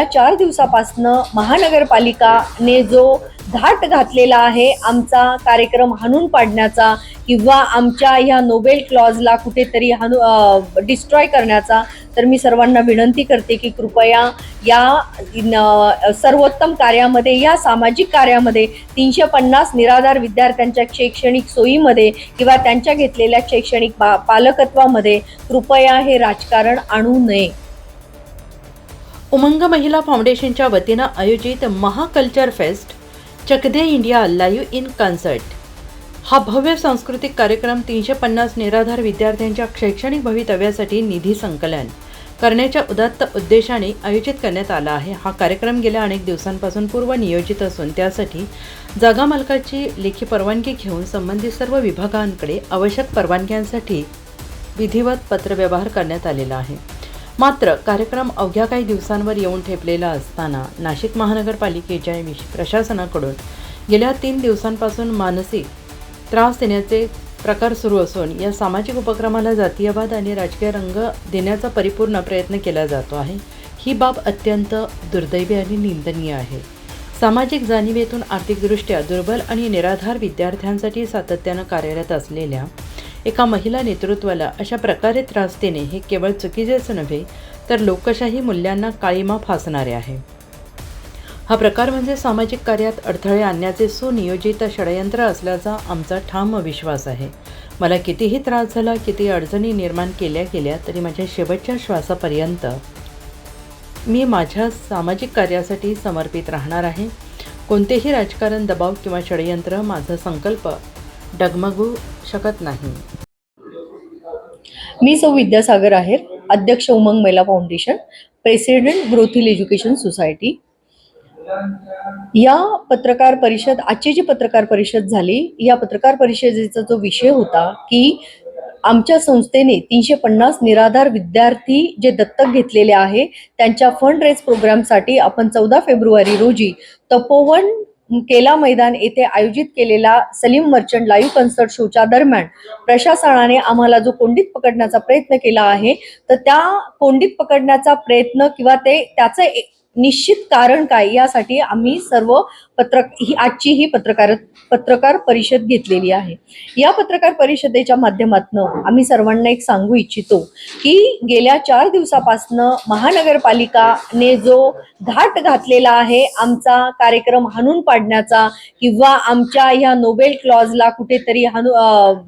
4 दिवसापासून महानगरपालिकाने जो घाट घातलेला आहे आमचा कार्यक्रम हाणून पाडण्याचा किंवा आमच्या ह्या नोबेल क्लॉजला कुठेतरी डिस्ट्रॉय करण्याचा, तर मी सर्वांना विनंती करते की कृपया या सर्वोत्तम कार्यामध्ये, या सामाजिक कार्यामध्ये 350 निराधार विद्यार्थ्यांच्या शैक्षणिक सोयीमध्ये किंवा त्यांच्या घेतलेल्या शैक्षणिक पालकत्वामध्ये कृपया हे राजकारण आणू नये. उमंग महिला फाउंडेशनच्या वतीनं आयोजित महाकल्चर fest Chak De India live in concert हा भव्य सांस्कृतिक कार्यक्रम 350 निराधार विद्यार्थ्यांच्या शैक्षणिक भवितव्यासाठी निधी संकलन करण्याच्या उदात्त उद्देशाने आयोजित करण्यात आला आहे. हा कार्यक्रम गेल्या अनेक दिवसांपासून पूर्व नियोजित असून त्यासाठी जागा मालकाची लेखी परवानगी घेऊन संबंधित सर्व विभागांकडे आवश्यक परवानग्यांसाठी विधिवत पत्रव्यवहार करण्यात आलेला आहे. मात्र कार्यक्रम अवघ्या काही दिवसांवर येऊन ठेपलेला असताना नाशिक महानगरपालिकेच्या प्रशासनाकडून गेल्या 3 दिवसांपासून मानसिक त्रास देण्याचे प्रकार सुरू असून या सामाजिक उपक्रमाला जातीयवाद आणि राजकीय रंग देण्याचा परिपूर्ण प्रयत्न केला जातो आहे. ही बाब अत्यंत दुर्दैवी आणि निंदनीय आहे. सामाजिक जाणीवेतून आर्थिकदृष्ट्या दुर्बल आणि निराधार विद्यार्थ्यांसाठी सातत्यानं कार्यरत असलेल्या एका महिला नेतृत्वाला अशा प्रकारे त्रास देणे हे केवळ चुकीचेच नव्हे तर लोकशाही मूल्यांना काळीमा फासणारे आहे. हा प्रकार म्हणजे सामाजिक कार्यात अडथळे आणण्याचे सुनियोजित षडयंत्र असल्याचा आमचा ठाम विश्वास आहे. मला कितीही त्रास झाला, किती अडचणी निर्माण केल्या गेल्या तरी माझ्या शेवटच्या श्वासापर्यंत मी माझ्या सामाजिक कार्यासाठी समर्पित राहणार आहे. कोणतेही राजकारण, दबाव किंवा षडयंत्र माझा संकल्प डगमगू शकत नाही. मी सौ विद्यासागर आहेर, अध्यक्ष उमंग महिला foundation, president growth hill education society. या पत्रकार परिषद, आजची जी पत्रकार परिषद झाली, या पत्रकार परिषदेचा जो विषय होता की आमच्या संस्थेने 350 निराधार विद्यार्थी जे दत्तक घेतलेले आहे त्यांच्या फंड रेज प्रोग्रामसाठी आपण 14 फेब्रुवारी रोजी तपोवन केला मैदान येथे आयोजित केलेला सलीम मर्चंट लाईव्ह कॉन्सर्ट शोच्या दरम्यान प्रशासनाने आम्हाला जो कोंडीत पकडण्याचा प्रयत्न केला आहे, तर त्या कोंडीत पकडण्याचा प्रयत्न किंवा त्याचं निश्चित कारण काय यासाठी आम्ही सर्व आजची ही पत्रकार परिषद घेतलेली आहे. या पत्रकार परिषदेच्या माध्यमातून आम्ही सर्वांना एक सांगू इच्छितो की गेल्या 4 दिवसापासून महानगरपालिकाने जो घाट घातलेला आहे आमचा कार्यक्रम हाणून पाडण्याचा किंवा आमच्या ह्या नोबेल क्लॉजला कुठेतरी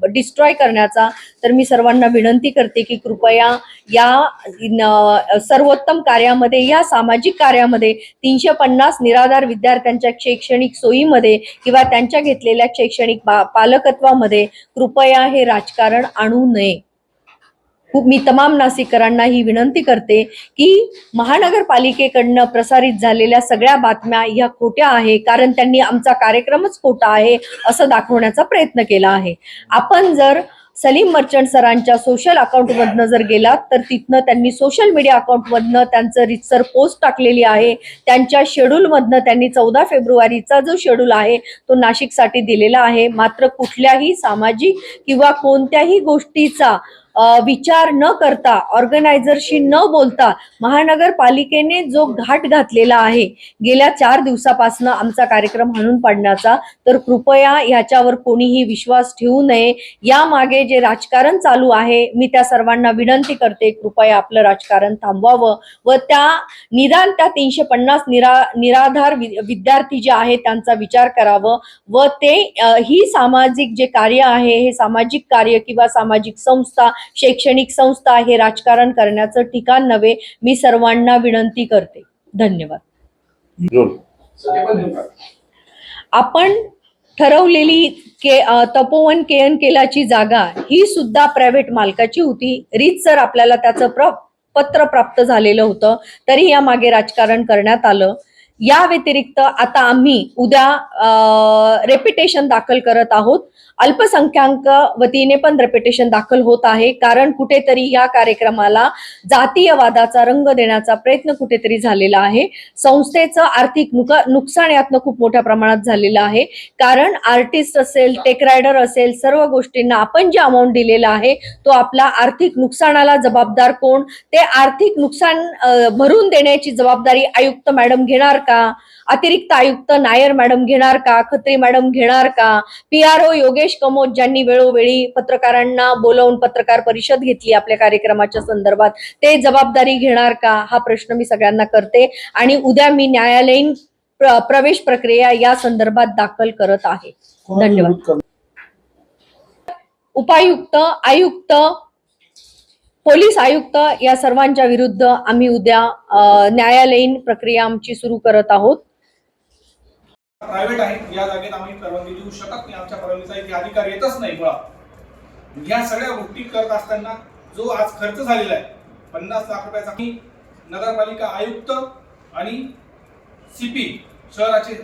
डिस्ट्रॉय करण्याचा, तर मी सर्वांना विनंती करते की कृपया या सर्वोत्तम कार्यामध्ये, या सामाजिक कार्यामध्ये 350 निराधार विद्यार्थ्यांच्या शैक्षणिक सोयीमध्ये किंवा त्यांच्या घेतलेल्या शैक्षणिक पालकत्वामध्ये कृपया हे राजकारण आणू नये. मी तमाम नाशिककरांना ही विनंती करते की महानगरपालिकेकडनं प्रसारित झालेल्या सगळ्या बातम्या ह्या खोट्या आहे, कारण त्यांनी आमचा कार्यक्रमच खोटा आहे असं दाखवण्याचा प्रयत्न केला आहे. आपण जर सलीम मर्चंट सरांच्या सोशल अकाउंटमधनं जर गेलात तर तिथनं त्यांनी सोशल मीडिया अकाउंटमधनं त्यांचं रितसर पोस्ट टाकलेली आहे. त्यांच्या शेड्यूलमधनं त्यांनी 14 फेब्रुवारीचा जो शेड्यूल आहे तो नाशिकसाठी दिलेला आहे. मात्र कुठल्याही सामाजिक किंवा कोणत्याही गोष्टीचा विचार न करता, ऑर्गनायझरशी न बोलता महानगरपालिकेने जो घाट घातलेला आहे गेल्या 4 दिवसापासून आमचा कार्यक्रम हाणून पाडण्याचा, तर कृपया ह्याच्यावर कोणीही विश्वास ठेवू नये. यामागे जे राजकारण चालू आहे, मी त्या सर्वांना विनंती करते कृपया आपलं राजकारण थांबवावं व निदान त्या 350 निराधार विद्यार्थी जे आहेत त्यांचा विचार करावं व ते ही सामाजिक जे कार्य आहे, हे सामाजिक कार्य किंवा सामाजिक संस्था, शैक्षणिक संस्था हे राजकारण करण्याचं ठिकाण नव्हे. मी सर्वांना विनंती करते. धन्यवाद. आपण ठरवलेली तपोवन केएन केलाची जागा ही सुद्धा प्रायव्हेट मालकाची होती. रीतसर आपल्याला त्याचं पत्र प्राप्त झालेलं होतं, तरी या मागे राजकारण करण्यात आलं. या व्यतिरिक्त आता आम्ही उद्या रेपिटेशन दाखल करत आहोत. अल्पसंख्याक वतीने पण रेपिटेशन दाखल होत आहे, कारण कुठेतरी या कार्यक्रमाला जातीयवादाचा रंग देण्याचा प्रयत्न कुठेतरी झालेला आहे. संस्थेचं आर्थिक नुकसान यातनं खूप मोठ्या प्रमाणात झालेलं आहे, कारण आर्टिस्ट असेल, टेक रायडर असेल, सर्व गोष्टींना आपण जे अमाऊंट दिलेला आहे तो आपला आर्थिक नुकसानाला जबाबदार कोण, ते आर्थिक नुकसान भरून देण्याची जबाबदारी आयुक्त मॅडम घेणार का, अतिरिक्त आयुक्त नायर मॅडम घेणार का, खत्री मॅडम घेणार का, PRO योगेश कमोद ज्यांनी वेळोवेळी पत्रकारांना बोलावून पत्रकार परिषद घेतली आपल्या कार्यक्रमाच्या संदर्भात, ते जबाबदारी घेणार का, हा प्रश्न मी सगळ्यांना करते. आणि उद्या मी न्यायालयीन प्रवेश प्रक्रिया या संदर्भात दाखल करत आहे. धन्यवाद. उपायुक्त, आयुक्त, पोलीस आयुक्त या सर्वांच्या विरुद्ध आम्ही उद्या न्यायालयीन प्रक्रिया आमची सुरू करत आहोत. प्रायव्हेट आहे, या जागेत आम्ही परवानगी देऊ शकत नाही. आमच्या परवानगीचा इथे अधिकार येतच नाही. मुळात ह्या सगळ्या गोष्टी करत असताना जो आज खर्च झालेला आहे 50 लाख रुपयाचा, नगरपालिका आयुक्त आणि CP शहराचे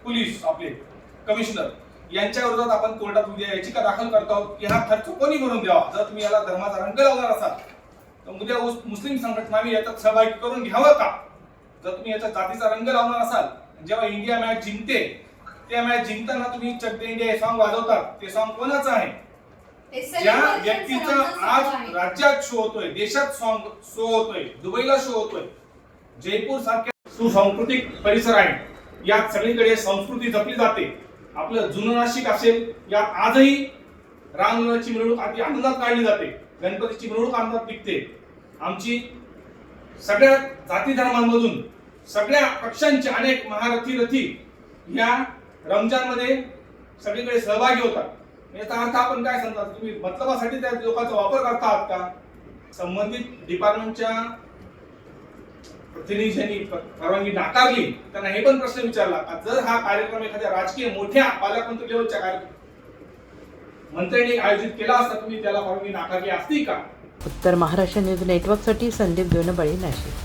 पोलीस आपले कमिशनर यांच्या विरोधात आपण कोर्टात उद्या याचिका दाखल करत आहोत की हा खर्च कोणी भरून द्यावा. जर तुम्ही याला धर्माचा रंग लावणार असाल तर उद्या मुस्लिम संघटनांनी याच्यात सहभागी करून घ्यावं का. जर तुम्ही याचा जातीचा रंग लावणार असाल, जेव्हा इंडिया मॅच जिंकते त्या मॅच जिंकताना तुम्ही चक दे इंडिया हे सॉन्ग वाजवतात, ते सॉन्ग कोणाचं आहे? ज्या व्यक्तीचा आज राज्यात शो होतोय, देशात सॉन्ग शो होतोय, दुबईला शो होतोय, जयपूर सारख्या सुसांस्कृतिक परिसर आहे, यात सगळीकडे संस्कृती जपली जाते. आपलं जुनं नाशिक असेल, यात आजही रामनवमीची मिरवणूक अति आनंदात काढली जाते, गणपतीची मिरवणूक आनंदात निघते. आमची सगळ्या जाती धर्मांमधून सगळ्या पक्षांचे अनेक महारथी या रमजान मध्ये सगळीकडे सहभागी होतात. याचा अर्थ आपण काय समजा, तुम्ही मतलबासाठी त्या लोकांचा वापर करता आहात का? संबंधित डिपार्टमेंटच्या प्रतिनिधींनी परवानगी नाकारली, त्यांना हे पण प्रश्न विचारला का जर हा कार्यक्रम एखाद्या राजकीय मोठ्या पालकमंत्री लेवलच्या मंत्र्यांनी आयोजित केला असता, तुम्ही त्याला परवानगी नाकारली असती का? उत्तर महाराष्ट्र न्यूज नेटवर्कसाठी संदीप दोनबळे, नाशिक.